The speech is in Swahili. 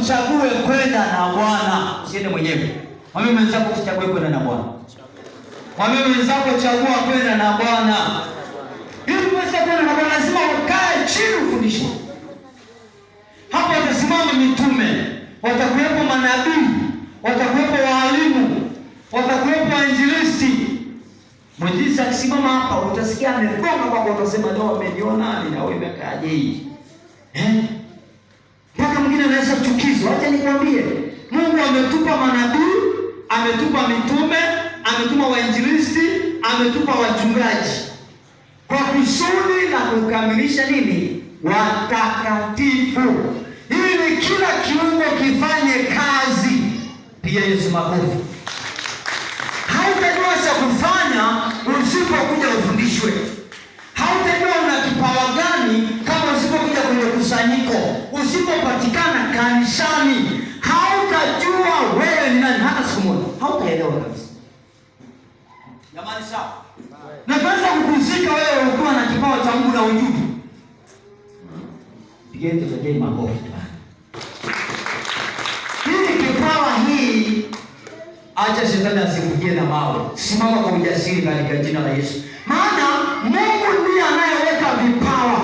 uchague kwenda na Bwana. Usiende mwenyewe. Mwambie mwenzako usichague kwenda na Bwana. Mwambie mwenzako chagua kwenda na Bwana. Ili uweze kwenda na Bwana lazima ukae chini ufundishwe. Hapo watasimama mitume, watakuwepo manabii, watakuwepo walimu, watakuwepo wainjilisti. Mwinjilisti akisimama hapa utasikia amegonga kwako, utasema leo ameniona na wewe umekaaje hii? Mpaka mwingine anaweza kuchukizwa. Acha nikwambie, Mungu ametupa manabii, ametupa mitume, ametupa wainjilisti, ametupa wachungaji kwa kusudi la kukamilisha nini? Watakatifu. Ili kila kiungo kifanye kazi. Piga Yesu makofi. Hautajua cha kufanya usipokuja ufundishwe. Hautajua una kipawa gani kama usipokuja kwenye kusanyiko. Usipopatikana kanisani, hautajua wewe ni nani hata siku moja. Hautaelewa kabisa. Jamani sawa? Na kwanza kukuzika wewe ukiwa na kipawa cha Mungu na ujui. Pigeni tafadhali makofi. Hii kipawa hii, acha shetani asikujie na mawe. Simama kwa ujasiri katika jina la Yesu. Maana Mungu ndiye anayeweka vipawa.